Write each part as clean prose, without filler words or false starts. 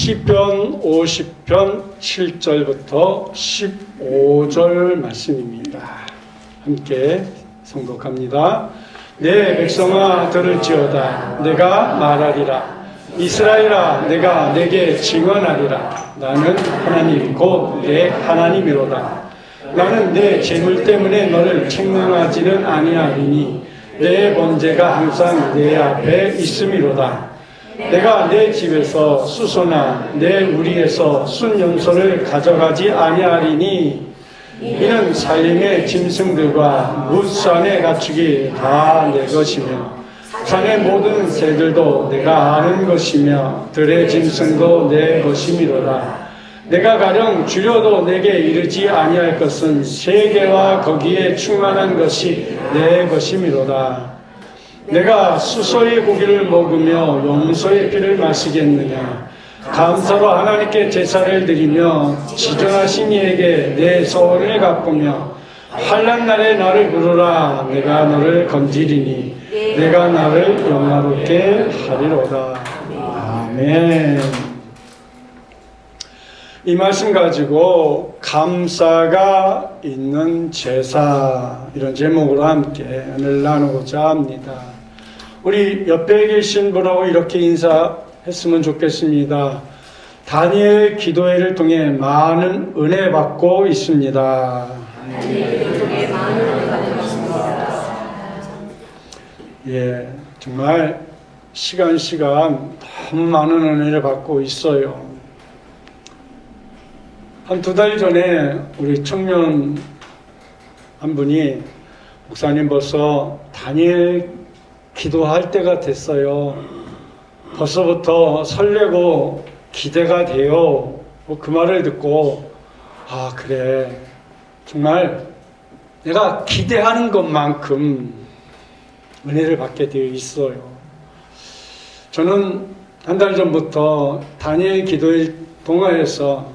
시편 50편 7절부터 15절 말씀입니다. 함께 성독합니다. 내 백성아 들을지어다. 내가 말하리라. 이스라엘아 내가 내게 증언하리라. 나는 하나님 곧 내 하나님이로다. 나는 내 재물 때문에 너를 책망하지는 아니하리니 내 번제가 항상 내 앞에 있음이로다. 내가 내 집에서 수소나 내 우리에서 순염소를 가져가지 아니하리니 이는 산림의 짐승들과 뭇산의 가축이 다 내 것이며 산의 모든 새들도 내가 아는 것이며 들의 짐승도 내 것이미로다. 내가 가령 줄여도 내게 이르지 아니할 것은 세계와 거기에 충만한 것이 내 것이미로다. 내가 수소의 고기를 먹으며 염소의 피를 마시겠느냐. 감사로 하나님께 제사를 드리며 지존하신 이에게 내 소원을 갚으며 환난 날에 나를 부르라. 내가 너를 건지리니 내가 나를 영화롭게 하리로다. 아멘. 이 말씀 가지고 감사가 있는 제사, 이런 제목으로 함께 오늘 나누고자 합니다. 우리 옆에 계신 분하고 이렇게 인사했으면 좋겠습니다. 다니엘 기도회를 통해 많은 은혜 받고 있습니다. 예, 정말 시간 너무 많은 은혜를 받고 있어요. 한 2달 전에 우리 청년 한 분이 목사님 벌써 다니엘 기도할 때가 됐어요. 벌써부터 설레고 기대가 돼요. 그 말을 듣고 아 그래 정말 내가 기대하는 것만큼 은혜를 받게 되어 있어요. 저는 한 달 전부터 다니엘 기도를 통하여서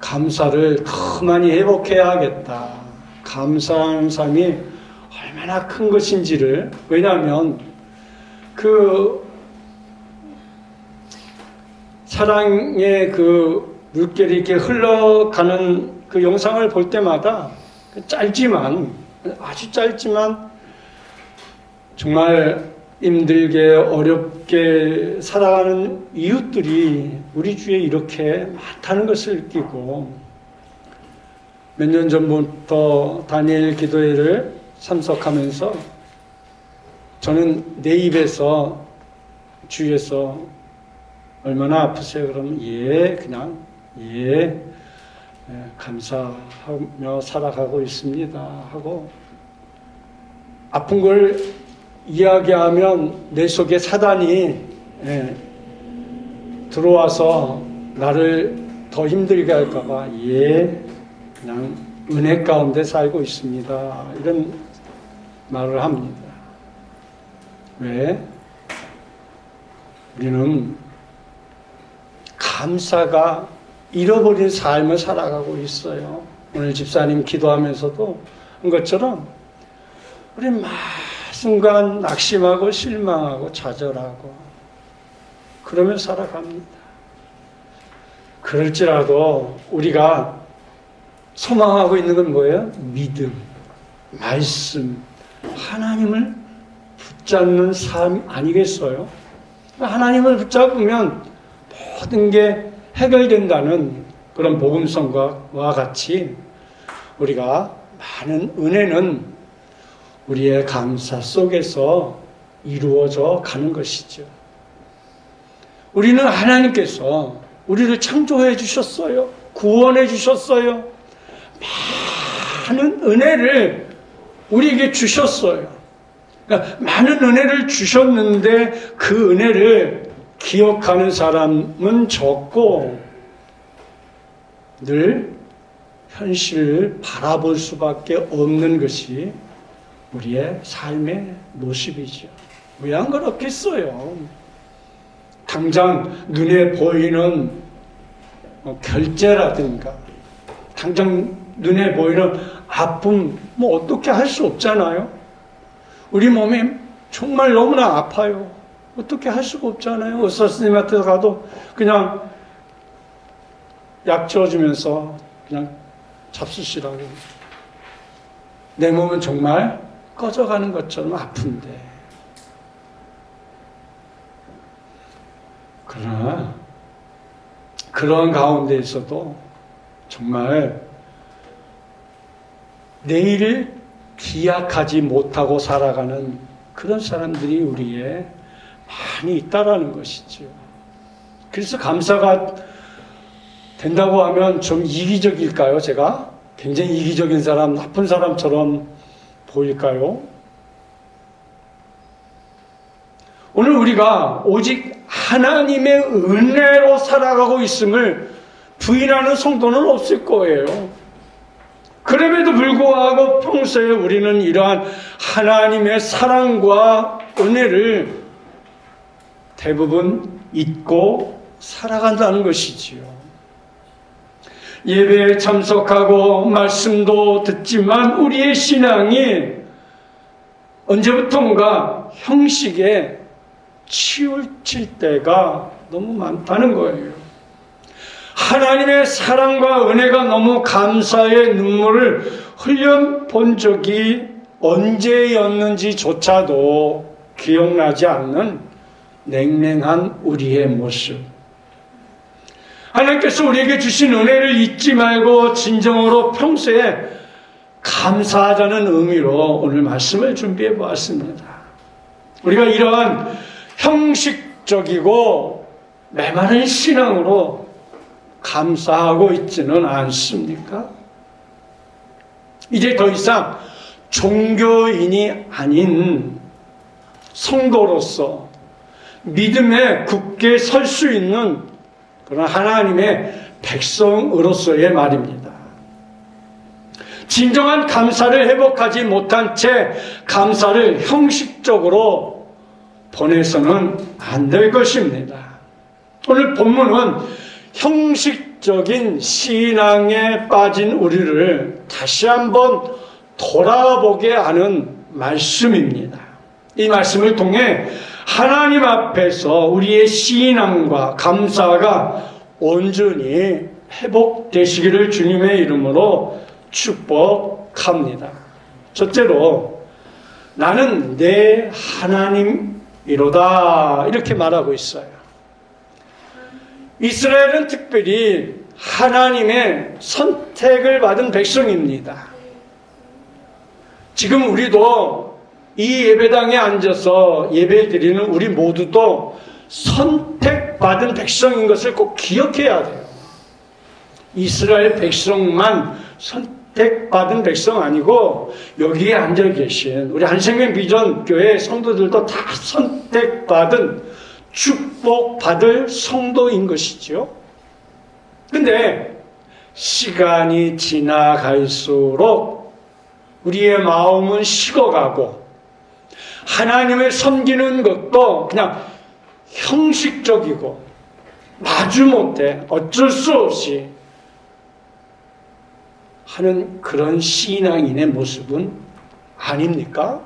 감사를 더 많이 회복해야겠다. 감사하는 삶이 얼마나 큰 것인지를, 왜냐하면 그 사랑의 그 물결이 이렇게 흘러가는 그 영상을 볼 때마다 짧지만, 아주 짧지만 정말 힘들게 어렵게 살아가는 이웃들이 우리 주위에 이렇게 많다는 것을 느끼고, 몇 년 전부터 다니엘 기도회를 참석하면서 저는 내 입에서 주위에서 얼마나 아프세요? 그러면 감사하며 살아가고 있습니다 하고, 아픈 걸 이야기하면 내 속에 사단이 들어와서 나를 더 힘들게 할까봐 그냥 은혜 가운데 살고 있습니다. 이런 말을 합니다. 왜? 우리는 감사가 잃어버린 삶을 살아가고 있어요. 오늘 집사님 기도하면서도 한 것처럼 우리 순간 낙심하고 실망하고 좌절하고 그러며 살아갑니다. 그럴지라도 우리가 소망하고 있는 건 뭐예요? 믿음, 말씀, 하나님을 붙잡는 삶 아니겠어요? 하나님을 붙잡으면 모든 게 해결된다는 그런 복음성과 같이 우리가 많은 은혜는 우리의 감사 속에서 이루어져 가는 것이죠. 우리는 하나님께서 우리를 창조해 주셨어요. 구원해 주셨어요. 많은 은혜를 우리에게 주셨어요. 그러니까 많은 은혜를 주셨는데 그 은혜를 기억하는 사람은 적고 늘 현실을 바라볼 수밖에 없는 것이 우리의 삶의 모습이죠. 왜 안 그렇겠어요? 당장 눈에 보이는 결제라든가 당장 눈에 보이는 아픔 어떻게 할 수 없잖아요. 우리 몸이 정말 너무나 아파요. 어떻게 할 수가 없잖아요. 의사 선생님한테 가도 그냥 약 지어주면서 그냥 잡수시라고. 내 몸은 정말 꺼져가는 것처럼 아픈데. 그러나 그런 가운데에서도 정말 내일을 기약하지 못하고 살아가는 그런 사람들이 우리에 많이 있다라는 것이죠. 그래서 감사가 된다고 하면 좀 이기적일까요? 제가 굉장히 이기적인 사람, 나쁜 사람처럼 보일까요? 오늘 우리가 오직 하나님의 은혜로 살아가고 있음을 부인하는 성도는 없을 거예요. 그럼에도 불구하고 평소에 우리는 이러한 하나님의 사랑과 은혜를 대부분 잊고 살아간다는 것이지요. 예배에 참석하고 말씀도 듣지만 우리의 신앙이 언제부턴가 형식에 치우칠 때가 너무 많다는 거예요. 하나님의 사랑과 은혜가 너무 감사의 눈물을 흘려본 적이 언제였는지조차도 기억나지 않는 냉랭한 우리의 모습. 하나님께서 우리에게 주신 은혜를 잊지 말고 진정으로 평소에 감사하자는 의미로 오늘 말씀을 준비해 보았습니다. 우리가 이러한 형식적이고 메마른 신앙으로 감사하고 있지는 않습니까? 이제 더 이상 종교인이 아닌 성도로서 믿음에 굳게 설 수 있는 그런 하나님의 백성으로서의 말입니다. 진정한 감사를 회복하지 못한 채 감사를 형식적으로 보내서는 안 될 것입니다. 오늘 본문은 형식적인 신앙에 빠진 우리를 다시 한번 돌아보게 하는 말씀입니다. 이 말씀을 통해 하나님 앞에서 우리의 신앙과 감사가 온전히 회복되시기를 주님의 이름으로 축복합니다. 첫째로 나는 내 하나님이로다 이렇게 말하고 있어요. 이스라엘은 특별히 하나님의 선택을 받은 백성입니다. 지금 우리도 이 예배당에 앉아서 예배드리는 우리 모두도 선택받은 백성인 것을 꼭 기억해야 돼요. 이스라엘 백성만 선택받은 백성 아니고 여기에 앉아 계신 우리 한생명 비전 교회 성도들도 다 선택받은 축복받을 성도인 것이죠. 근데 시간이 지나갈수록 우리의 마음은 식어가고 하나님을 섬기는 것도 그냥 형식적이고 마주못해 어쩔 수 없이 하는 그런 신앙인의 모습은 아닙니까?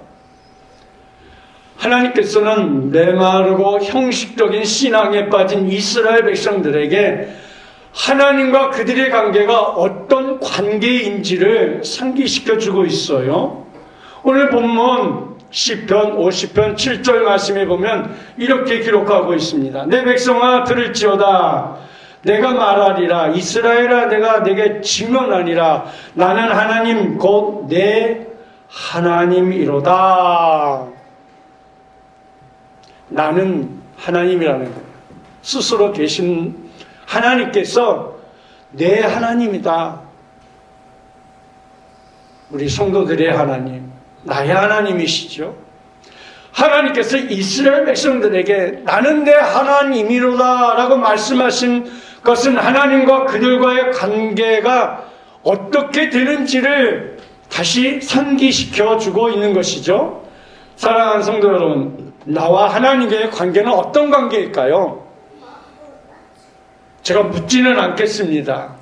하나님께서는 메마르고 형식적인 신앙에 빠진 이스라엘 백성들에게 하나님과 그들의 관계가 어떤 관계인지를 상기시켜주고 있어요. 오늘 본문 시편 50편 7절 말씀에 보면 이렇게 기록하고 있습니다. 내 백성아 들을지어다. 내가 말하리라. 이스라엘아 내가 내게 증언하니라. 나는 하나님 곧 내 하나님이로다. 나는 하나님이라는 거예요. 스스로 계신 하나님께서 내 하나님이다. 우리 성도들의 하나님, 나의 하나님이시죠. 하나님께서 이스라엘 백성들에게 나는 내 하나님이로다 라고 말씀하신 것은 하나님과 그들과의 관계가 어떻게 되는지를 다시 상기시켜 주고 있는 것이죠. 사랑하는 성도 여러분, 나와 하나님과의 관계는 어떤 관계일까요? 제가 묻지는 않겠습니다.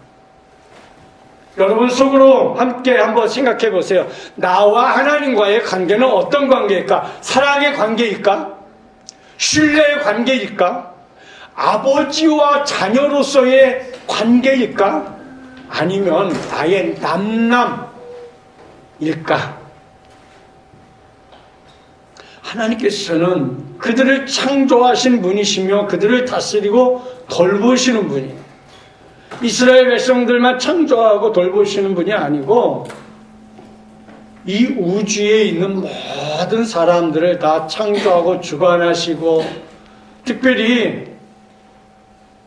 여러분 속으로 함께 한번 생각해 보세요. 나와 하나님과의 관계는 어떤 관계일까? 사랑의 관계일까? 신뢰의 관계일까? 아버지와 자녀로서의 관계일까? 아니면 아예 남남일까? 하나님께서는 그들을 창조하신 분이시며 그들을 다스리고 돌보시는 분이에요. 이스라엘 백성들만 창조하고 돌보시는 분이 아니고 이 우주에 있는 모든 사람들을 다 창조하고 주관하시고 특별히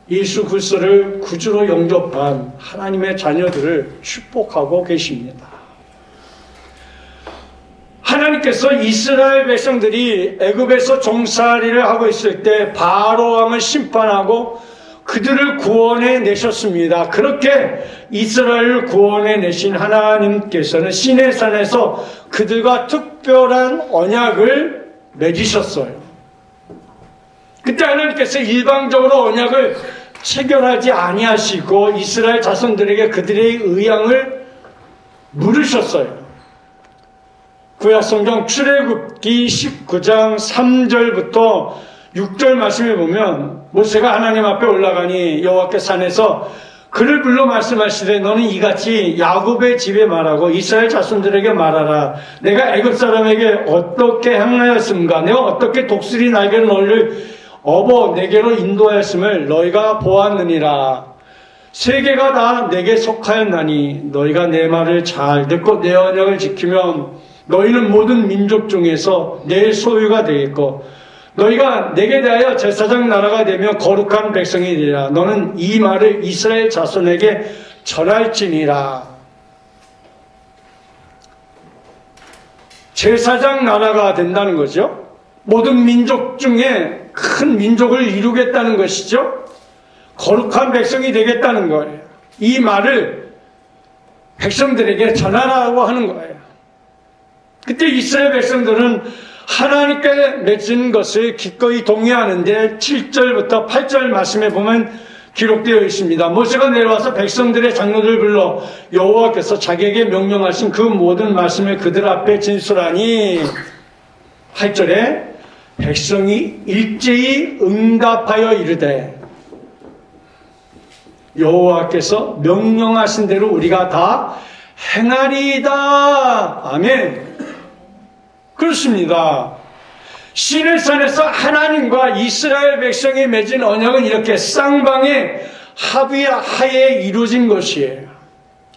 예수 그리스도를 구주로 영접한 하나님의 자녀들을 축복하고 계십니다. 하나님께서 이스라엘 백성들이 애굽에서 종살이를 하고 있을 때 바로 왕을 심판하고 그들을 구원해 내셨습니다. 그렇게 이스라엘을 구원해 내신 하나님께서는 시내산에서 그들과 특별한 언약을 맺으셨어요. 그때 하나님께서 일방적으로 언약을 체결하지 아니하시고 이스라엘 자손들에게 그들의 의향을 물으셨어요. 구약성경 출애굽기 19장 3절부터 6절 말씀에 보면 모세가 하나님 앞에 올라가니 여호와께 산에서 그를 불러 말씀하시되 너는 이같이 야곱의 집에 말하고 이스라엘 자손들에게 말하라. 내가 애굽 사람에게 어떻게 행하였음가? 내가 어떻게 독수리 날개로 너희를 업어 내게로 인도하였음을 너희가 보았느니라. 세계가 다 내게 속하였나니 너희가 내 말을 잘 듣고 내 언약을 지키면 너희는 모든 민족 중에서 내 소유가 되겠고 너희가 내게 대하여 제사장 나라가 되며 거룩한 백성이 되리라. 너는 이 말을 이스라엘 자손에게 전할지니라. 제사장 나라가 된다는 거죠. 모든 민족 중에 큰 민족을 이루겠다는 것이죠. 거룩한 백성이 되겠다는 거예요. 이 말을 백성들에게 전하라고 하는 거예요. 그때 이스라엘 백성들은 하나님께 맺은 것을 기꺼이 동의하는데 7절부터 8절 말씀에 보면 기록되어 있습니다. 모세가 내려와서 백성들의 장로들을 불러 여호와께서 자기에게 명령하신 그 모든 말씀을 그들 앞에 진술하니 8절에 백성이 일제히 응답하여 이르되 여호와께서 명령하신 대로 우리가 다 행하리이다. 아멘. 그렇습니다. 시내산에서 하나님과 이스라엘 백성이 맺은 언약은 이렇게 쌍방의 합의하에 이루어진 것이에요.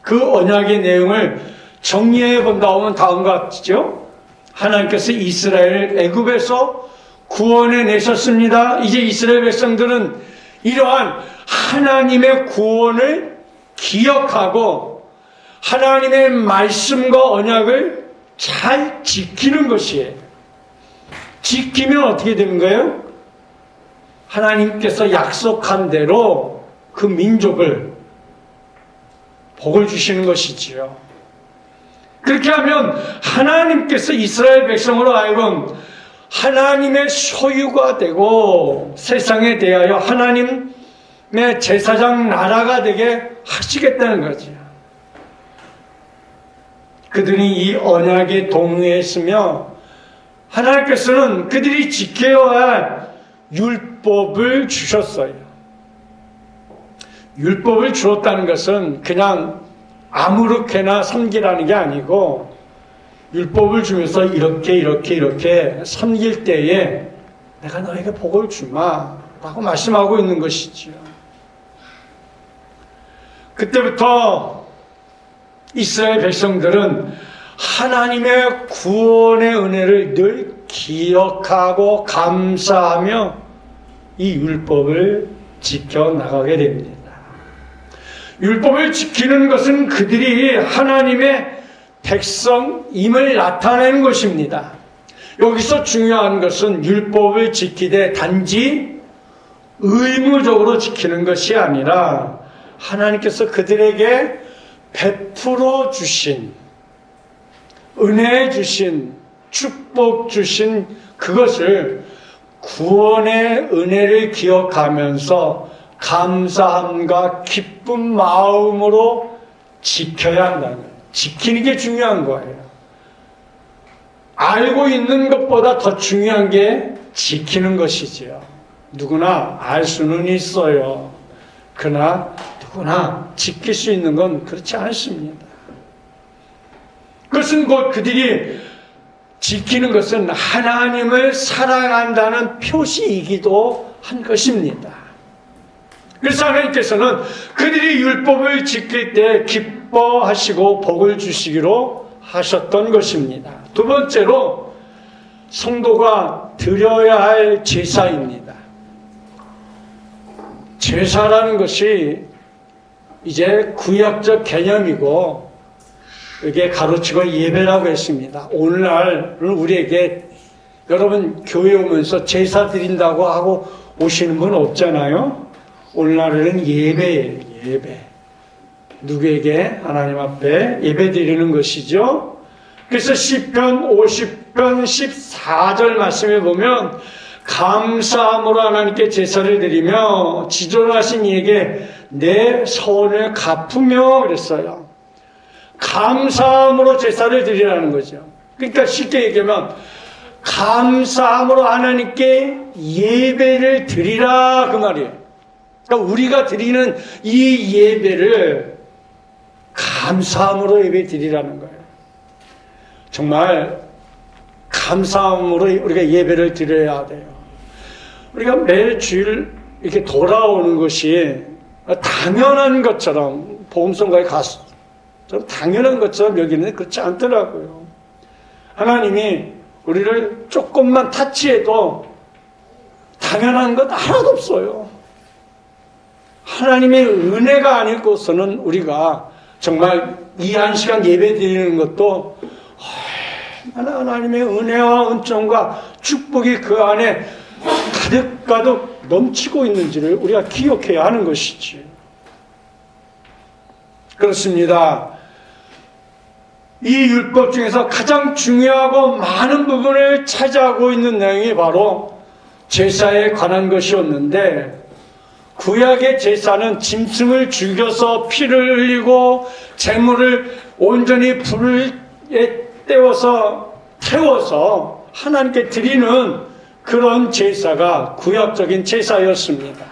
그 언약의 내용을 정리해 본다면 다음과 같죠. 하나님께서 이스라엘을 애굽에서 구원해 내셨습니다. 이제 이스라엘 백성들은 이러한 하나님의 구원을 기억하고 하나님의 말씀과 언약을 잘 지키는 것이에요. 지키면 어떻게 되는 거예요? 하나님께서 약속한 대로 그 민족을 복을 주시는 것이지요. 그렇게 하면 하나님께서 이스라엘 백성으로 하여금 하나님의 소유가 되고 세상에 대하여 하나님의 제사장 나라가 되게 하시겠다는 거죠. 그들이 이 언약에 동의했으며 하나님께서는 그들이 지켜야 할 율법을 주셨어요. 율법을 주었다는 것은 그냥 아무렇게나 섬기라는 게 아니고 율법을 주면서 이렇게 섬길 때에 내가 너에게 복을 주마 라고 말씀하고 있는 것이지요. 그때부터 이스라엘 백성들은 하나님의 구원의 은혜를 늘 기억하고 감사하며 이 율법을 지켜나가게 됩니다. 율법을 지키는 것은 그들이 하나님의 백성임을 나타내는 것입니다. 여기서 중요한 것은 율법을 지키되 단지 의무적으로 지키는 것이 아니라 하나님께서 그들에게 베풀어 주신 은혜 주신 축복 주신 그것을 구원의 은혜를 기억하면서 감사함과 기쁜 마음으로 지켜야 한다는 거예요. 지키는 게 중요한 거예요. 알고 있는 것보다 더 중요한 게 지키는 것이지요. 누구나 알 수는 있어요. 그러나 누구나 지킬 수 있는 건 그렇지 않습니다. 그것은 곧 그들이 지키는 것은 하나님을 사랑한다는 표시이기도 한 것입니다. 그래서 하나님께서는 그들이 율법을 지킬 때 기뻐하시고 복을 주시기로 하셨던 것입니다. 두 번째로 성도가 드려야 할 제사입니다. 제사라는 것이 이제 구약적 개념이고 이게 가로치고 예배라고 했습니다. 오늘날은 우리에게 여러분 교회 오면서 제사 드린다고 하고 오시는 분 없잖아요. 오늘날에는 예배예요. 예배. 누구에게? 하나님 앞에 예배 드리는 것이죠. 그래서 시편 50편 14절 말씀에 보면 감사함으로 하나님께 제사를 드리며 지존하신 이에게 내 선을 갚으며 그랬어요. 감사함으로 제사를 드리라는 거죠. 그러니까 쉽게 얘기하면 감사함으로 하나님께 예배를 드리라 그 말이에요. 그러니까 우리가 드리는 이 예배를 감사함으로 예배 드리라는 거예요. 정말 감사함으로 우리가 예배를 드려야 돼요. 우리가 매일 주일 이렇게 돌아오는 것이 당연한 것처럼 복음성가에 가서 좀 당연한 것처럼 여기는 그렇지 않더라고요. 하나님이 우리를 조금만 타치해도 당연한 것 하나도 없어요. 하나님의 은혜가 아니고서는 우리가 정말 이 한 시간 예배 드리는 것도 하나님의 은혜와 은총과 축복이 그 안에 가득가득 넘치고 있는지를 우리가 기억해야 하는 것이지. 그렇습니다. 이 율법 중에서 가장 중요하고 많은 부분을 차지하고 있는 내용이 바로 제사에 관한 것이었는데 구약의 제사는 짐승을 죽여서 피를 흘리고 제물을 온전히 불에 태워서 하나님께 드리는 그런 제사가 구약적인 제사였습니다.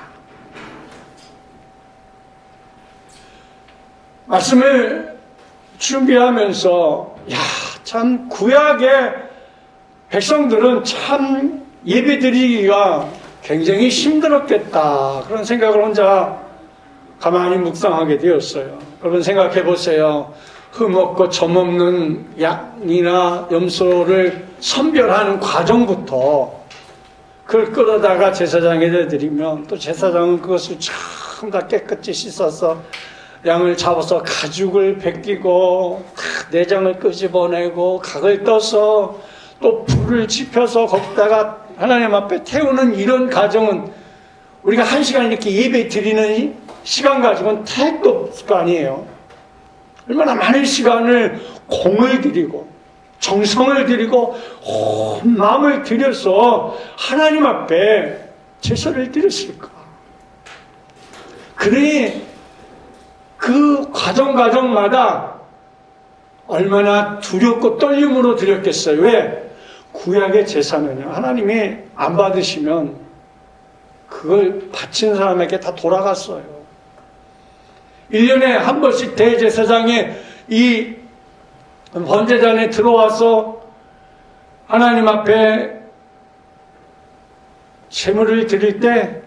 말씀을 준비하면서 참 구약의 백성들은 참 예배 드리기가 굉장히 힘들었겠다 그런 생각을 혼자 가만히 묵상하게 되었어요. 여러분 생각해 보세요. 흠없고 점없는 양이나 염소를 선별하는 과정부터 그걸 끌어다가 제사장에게 드리면 또 제사장은 그것을 참 다 깨끗이 씻어서 양을 잡아서 가죽을 벗기고 내장을 끄집어내고 각을 떠서 또 불을 지펴서 거기다가 하나님 앞에 태우는 이런 과정은 우리가 한 시간 이렇게 예배 드리는 시간 가지고는 택도 없을 거 아니에요. 얼마나 많은 시간을 공을 들이고 정성을 들이고 온 마음을 들여서 하나님 앞에 제사를 드렸을까. 그러니 그 과정마다 얼마나 두렵고 떨림으로 드렸겠어요. 왜? 구약의 제사는요, 하나님이 안 받으시면 그걸 바친 사람에게 다 돌아갔어요. 1년에 한 번씩 대제사장이 이 번제단에 들어와서 하나님 앞에 제물을 드릴 때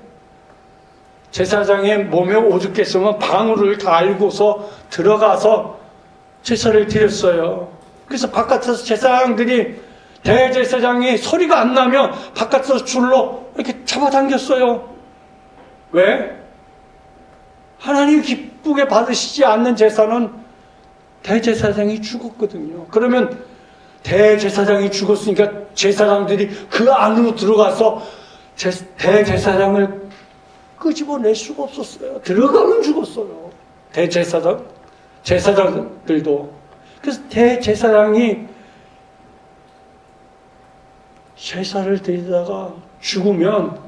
제사장의 몸에 오죽했으면 방울을 다 알고서 들어가서 제사를 드렸어요. 그래서 바깥에서 제사장들이 대제사장이 소리가 안 나면 바깥에서 줄로 이렇게 잡아당겼어요. 왜? 하나님 기쁘게 받으시지 않는 제사는 대제사장이 죽었거든요. 그러면 대제사장이 죽었으니까 제사장들이 그 안으로 들어가서 대제사장을 끄집어낼 수가 없었어요. 들어가면 죽었어요. 제사장들도. 그래서 대제사장이 제사를 드리다가 죽으면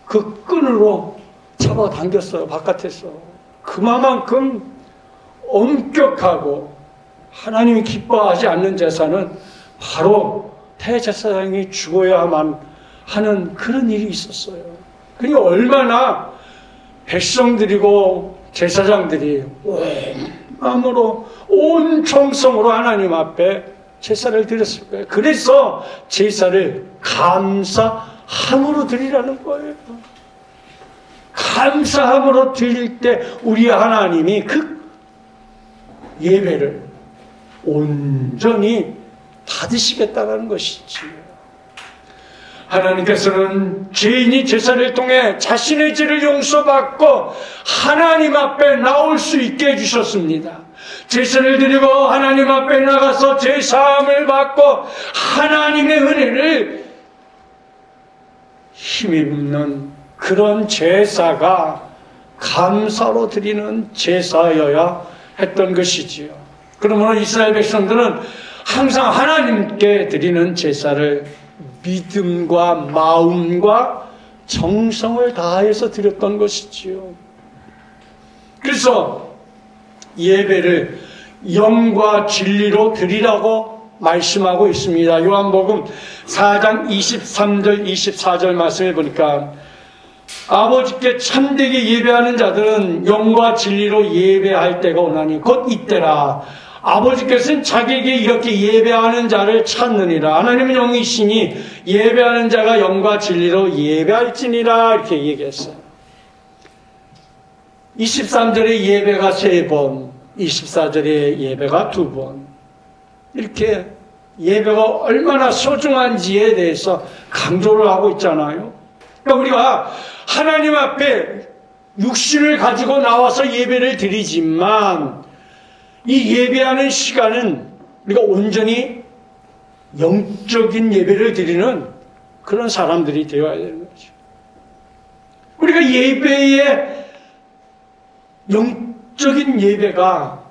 그 끈으로 잡아당겼어요. 바깥에서. 그만큼 엄격하고 하나님이 기뻐하지 않는 제사는 바로 대제사장이 죽어야만 하는 그런 일이 있었어요. 그러니까 얼마나 백성들이고 제사장들이 온 마음으로 온 정성으로 하나님 앞에 제사를 드렸을 거예요. 그래서 제사를 감사함으로 드리라는 거예요. 감사함으로 드릴 때 우리 하나님이 그 예배를 온전히 받으시겠다는 것이지요. 하나님께서는 죄인이 제사를 통해 자신의 죄를 용서받고 하나님 앞에 나올 수 있게 해주셨습니다. 제사를 드리고 하나님 앞에 나가서 죄사함을 받고 하나님의 은혜를 힘입는 그런 제사가 감사로 드리는 제사여야 했던 것이지요. 그러므로 이스라엘 백성들은 항상 하나님께 드리는 제사를 믿음과 마음과 정성을 다해서 드렸던 것이지요. 그래서 예배를 영과 진리로 드리라고 말씀하고 있습니다. 요한복음 4장 23절 24절 말씀해 보니까 아버지께 참되게 예배하는 자들은 영과 진리로 예배할 때가 오나니 곧 이때라. 아버지께서는 자기에게 이렇게 예배하는 자를 찾느니라. 하나님은 영이시니 예배하는 자가 영과 진리로 예배할지니라. 이렇게 얘기했어요. 23절에 예배가 3번, 24절에 예배가 2번. 이렇게 예배가 얼마나 소중한지에 대해서 강조를 하고 있잖아요. 그러니까 우리가 하나님 앞에 육신을 가지고 나와서 예배를 드리지만 이 예배하는 시간은 우리가 온전히 영적인 예배를 드리는 그런 사람들이 되어야 되는 거죠. 우리가 예배의 영적인 예배가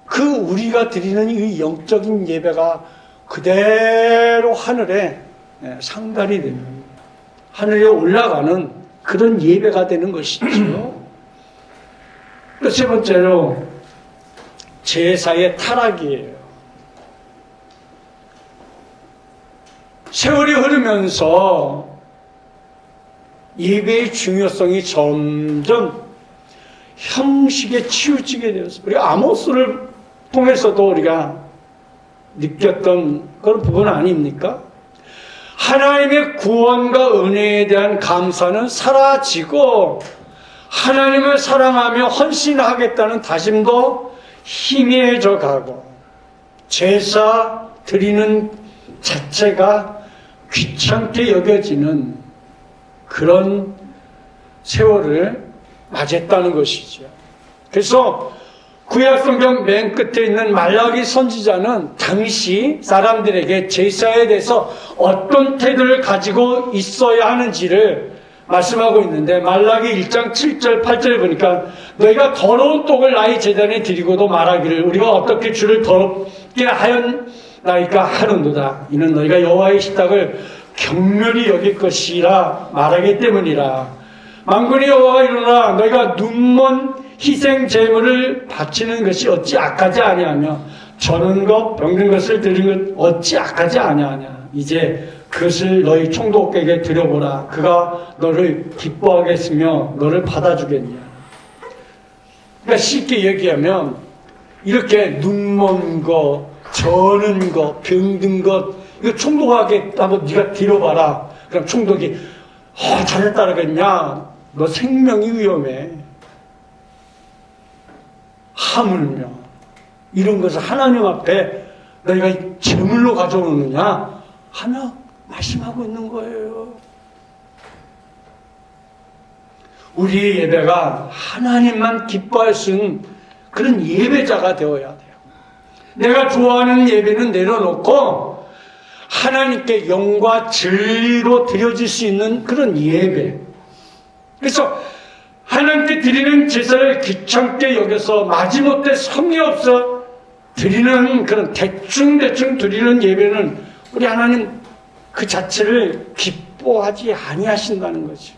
그 우리가 드리는 이 영적인 예배가 그대로 하늘에 상달이 되는 하늘에 올라가는 그런 예배가 되는 것이죠. 또 세 번째로 제사의 타락이에요. 세월이 흐르면서 예배의 중요성이 점점 형식에 치우치게 되었어요. 우리가 아모스를 통해서도 우리가 느꼈던 그런 부분 아닙니까? 하나님의 구원과 은혜에 대한 감사는 사라지고 하나님을 사랑하며 헌신하겠다는 다짐도 희미해져 가고 제사 드리는 자체가 귀찮게 여겨지는 그런 세월을 맞았다는 것이죠. 그래서 구약성경 맨 끝에 있는 말라기 선지자는 당시 사람들에게 제사에 대해서 어떤 태도를 가지고 있어야 하는지를 말씀하고 있는데 말라기 1장 7절 8절에 보니까 너희가 더러운 떡을 나의 제단에 드리고도 말하기를 우리가 어떻게 주를 더럽게 하였나이까 하는도다. 이는 너희가 여호와의 식탁을 경멸히 여길 것이라 말하기 때문이라. 만군의 여호와가 이르노라 너희가 눈먼 희생 제물을 바치는 것이 어찌 악하지 아니하며 저는 것 병든 것을 드리는 것 어찌 악하지 아니하냐. 이제 그것을 너희 총독에게 드려보라. 그가 너를 기뻐하겠으며 너를 받아주겠냐. 그러니까 쉽게 얘기하면 이렇게 눈먼 것, 저는 것, 병든 것 이거 총독에게 한번 네가 드려봐라. 그럼 총독이 잘했다 그러겠냐. 너 생명이 위험해. 하물며 이런 것을 하나님 앞에 너희가 제물로 가져오느냐 하며 말씀하고 있는 거예요. 우리의 예배가 하나님만 기뻐할 수 있는 그런 예배자가 되어야 돼요. 내가 좋아하는 예배는 내려놓고 하나님께 영과 진리로 드려질 수 있는 그런 예배. 그래서 하나님께 드리는 제사를 귀찮게 여겨서 마지못해 성의 없어 드리는 그런 대충대충 드리는 예배는 우리 하나님 그 자체를 기뻐하지 아니하신다는 거죠.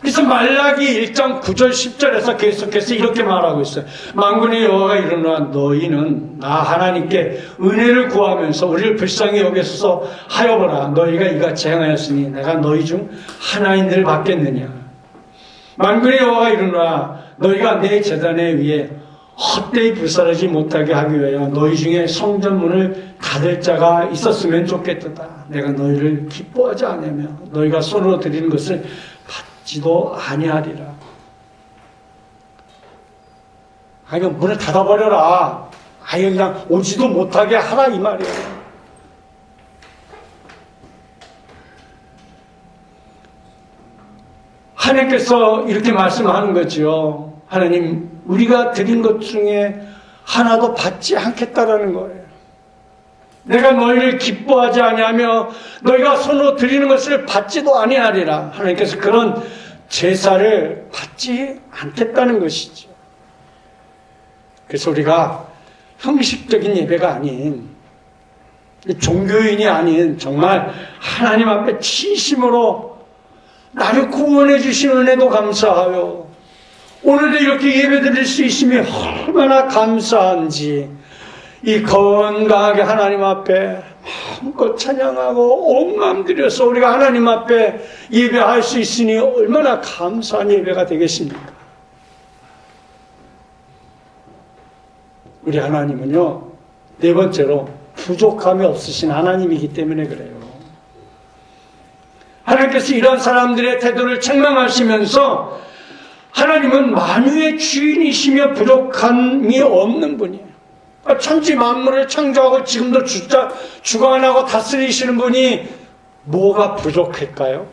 그래서 말라기 1장 9절 10절에서 계속해서 이렇게 말하고 있어요. 만군의 여호와가 이르노라 너희는 나 하나님께 은혜를 구하면서 우리를 불쌍히 여기소서 하여보라. 너희가 이같이 행하였으니 내가 너희 중 하나인들 받겠느냐. 만군의 여호와가 이르노라 너희가 내 제단에 위에 헛되이 불사르지 못하게 하기 위하여 너희 중에 성전문을 닫을 자가 있었으면 좋겠도다. 내가 너희를 기뻐하지 않으며 너희가 손으로 드리는 것을 지도 아니하리라. 아니 문을 닫아버려라. 아예 그냥 오지도 못하게 하라 이 말이에요. 하나님께서 이렇게 말씀하는 거죠. 하나님 우리가 드린 것 중에 하나도 받지 않겠다라는 거예요. 내가 너희를 기뻐하지 아니하며 너희가 손으로 드리는 것을 받지도 아니하리라. 하나님께서 그런 제사를 받지 않겠다는 것이죠. 그래서 우리가 형식적인 예배가 아닌 종교인이 아닌 정말 하나님 앞에 진심으로 나를 구원해 주신 은혜도 감사하여 오늘도 이렇게 예배 드릴 수 있으면 얼마나 감사한지 이 건강하게 하나님 앞에 마음껏 찬양하고 온 마음 들여서 우리가 하나님 앞에 예배할 수 있으니 얼마나 감사한 예배가 되겠습니까? 우리 하나님은요, 네 번째로 부족함이 없으신 하나님이기 때문에 그래요. 하나님께서 이런 사람들의 태도를 책망하시면서 하나님은 만유의 주인이시며 부족함이 없는 분이에요. 천지 만물을 창조하고 지금도 주관하고 다스리시는 분이 뭐가 부족할까요?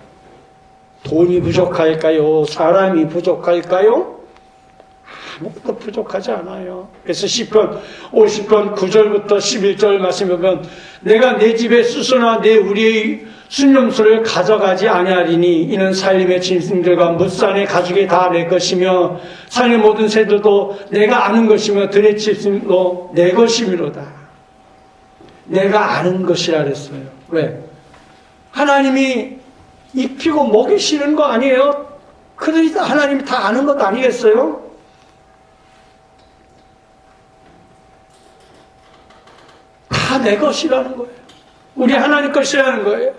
돈이 부족할까요? 사람이 부족할까요? 아무것도 부족하지 않아요. 그래서 시편 50편 9절부터 11절 말씀에 보면 내가 내 집에 수소나 내 우리의 순념소를 가져가지 아니하리니 이는 산림의 짐승들과 뭇산의 가죽이 다 내 것이며 산의 모든 새들도 내가 아는 것이며 들의 짐승도 내 것이미로다. 내가 아는 것이라 그랬어요. 왜? 하나님이 입히고 먹이시는 거 아니에요? 그러니까 하나님이 다 아는 것 아니겠어요? 다 내 것이라는 거예요. 우리 하나님 것이라는 거예요.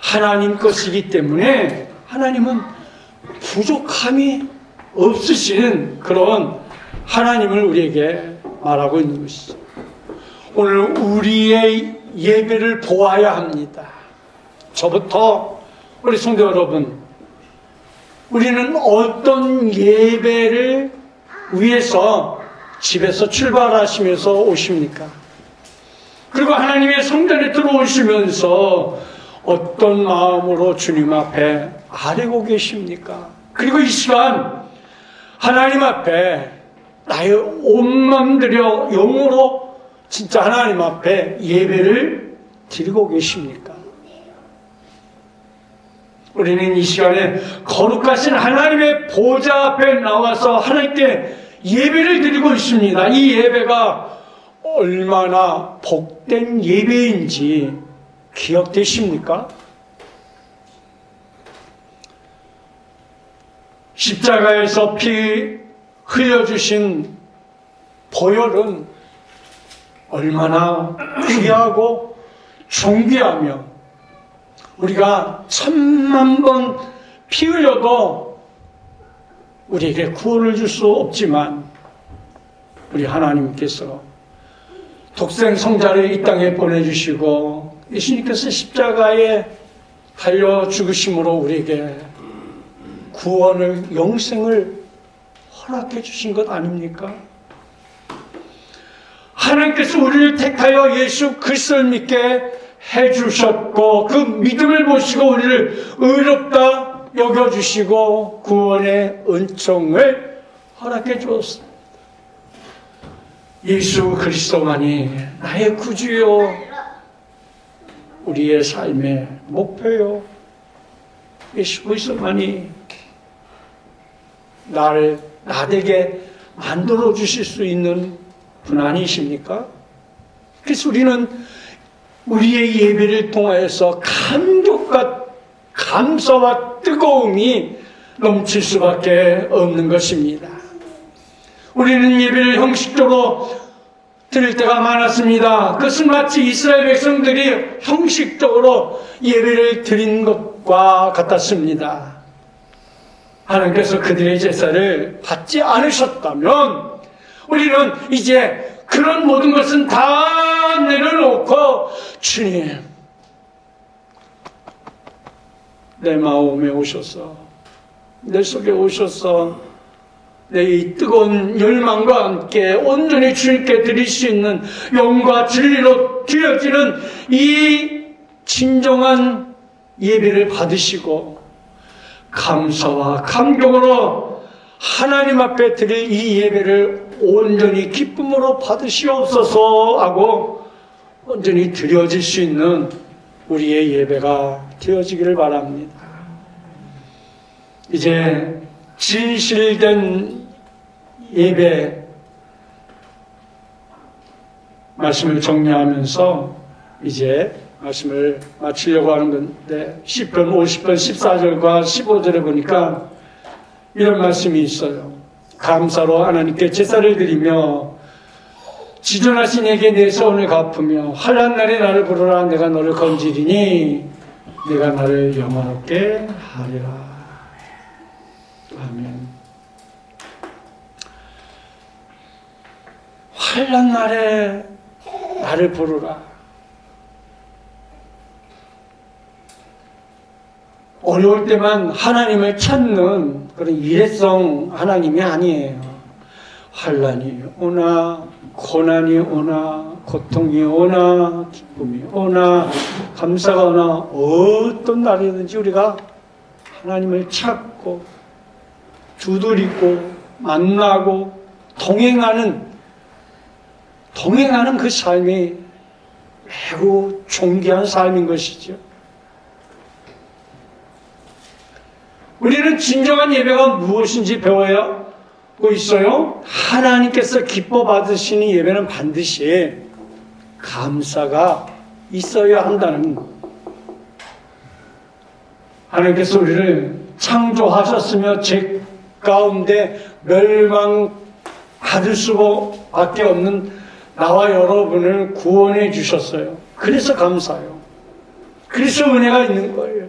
하나님 것이기 때문에 하나님은 부족함이 없으시는 그런 하나님을 우리에게 말하고 있는 것이죠. 오늘 우리의 예배를 보아야 합니다. 저부터 우리 성도 여러분, 우리는 어떤 예배를 위해서 집에서 출발하시면서 오십니까? 그리고 하나님의 성전에 들어오시면서 어떤 마음으로 주님 앞에 아뢰고 계십니까? 그리고 이 시간 하나님 앞에 나의 온 마음 들여 영으로 진짜 하나님 앞에 예배를 드리고 계십니까? 우리는 이 시간에 거룩하신 하나님의 보좌 앞에 나와서 하나님께 예배를 드리고 있습니다. 이 예배가 얼마나 복된 예배인지 기억되십니까? 십자가에서 피 흘려주신 보혈은 얼마나 귀하고 존귀하며 우리가 1000만 번 피 흘려도 우리에게 구원을 줄 수 없지만 우리 하나님께서 독생 성자를 이 땅에 보내주시고 예수님께서 십자가에 달려 죽으심으로 우리에게 구원을 영생을 허락해 주신 것 아닙니까? 하나님께서 우리를 택하여 예수 그리스도를 믿게 해주셨고 그 믿음을 보시고 우리를 의롭다 여겨주시고 구원의 은총을 허락해 주었습니다. 예수 그리스도만이 나의 구주요 우리의 삶의 목표요 예수 그리스도만이 나를 나되게 만들어 주실 수 있는 분 아니십니까? 그래서 우리는 우리의 예배를 통하여서 감격과 감사와 뜨거움이 넘칠 수밖에 없는 것입니다. 우리는 예배를 형식적으로 드릴 때가 많았습니다. 그것은 마치 이스라엘 백성들이 형식적으로 예배를 드린 것과 같았습니다. 하나님께서 그들의 제사를 받지 않으셨다면 우리는 이제 그런 모든 것은 다 내려놓고 주님, 내 마음에 오셔서 내 속에 오셔서 내 이 뜨거운 열망과 함께 온전히 주님께 드릴 수 있는 영과 진리로 드려지는 이 진정한 예배를 받으시고 감사와 감격으로 하나님 앞에 드릴 이 예배를 온전히 기쁨으로 받으시옵소서 하고 온전히 드려질 수 있는 우리의 예배가 되어지기를 바랍니다. 이제 진실된 예배 말씀을 정리하면서 이제 말씀을 마치려고 하는 건데 시편 50편 14절과 15절에 보니까 이런 말씀이 있어요. 감사로 하나님께 제사를 드리며 지존하신 이에게 내 소원을 갚으며 환난 날에 나를 부르라. 내가 너를 건지리니 내가 나를 영화롭게 하리라. 아멘. 환난 날에 나를 부르라. 어려울 때만 하나님을 찾는 그런 일회성 하나님이 아니에요. 환난이 오나 고난이 오나 고통이 오나 기쁨이 오나 감사가 오나 어떤 날이든지 우리가 하나님을 찾고 두드리고 만나고 동행하는 그 삶이 매우 존귀한 삶인 것이죠. 우리는 진정한 예배가 무엇인지 배워야 있어요. 하나님께서 기뻐 받으시는 예배는 반드시 감사가 있어야 한다는 것. 하나님께서 우리를 창조하셨으며 죄 가운데 멸망받을 수밖에 없는 나와 여러분을 구원해 주셨어요. 그래서 감사해요. 그래서 은혜가 있는 거예요.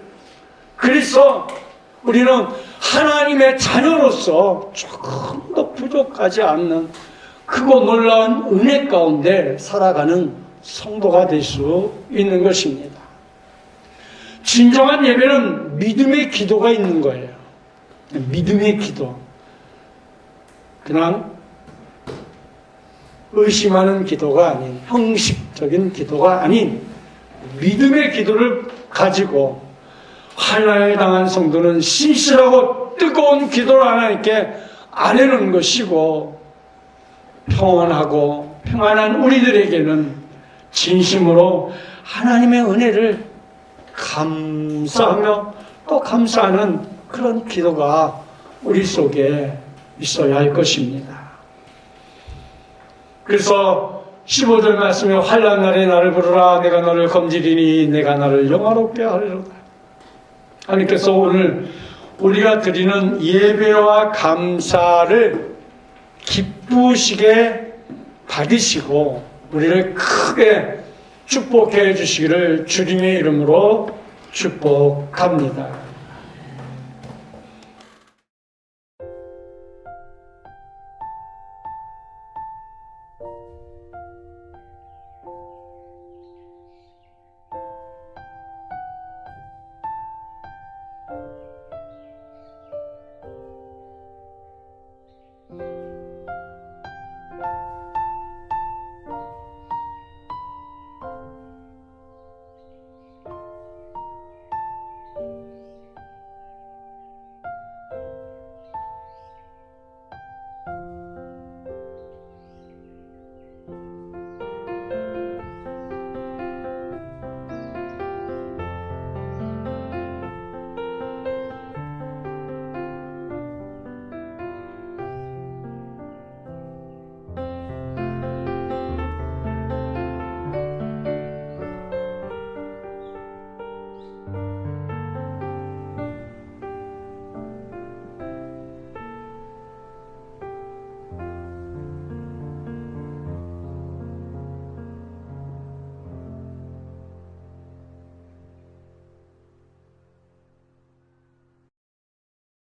그래서 우리는 하나님의 자녀로서 조금 더 부족하지 않는 크고 놀라운 은혜 가운데 살아가는 성도가 될 수 있는 것입니다. 진정한 예배는 믿음의 기도가 있는 거예요. 믿음의 기도. 그냥 의심하는 기도가 아닌, 형식적인 기도가 아닌 믿음의 기도를 가지고 환난을 당한 성도는 신실하고 뜨거운 기도를 하나님께 아뢰는 것이고, 평온하고 평안한 우리들에게는 진심으로 하나님의 은혜를 감사하며 또 감사하는 그런 기도가 우리 속에 있어야 할 것입니다. 그래서 15절 말씀에 환난 날에 나를 부르라. 내가 너를 건지리니 내가 나를 영화롭게 하리로다. 하나님께서 오늘 우리가 드리는 예배와 감사를 기쁘시게 받으시고 우리를 크게 축복해 주시기를 주님의 이름으로 축복합니다.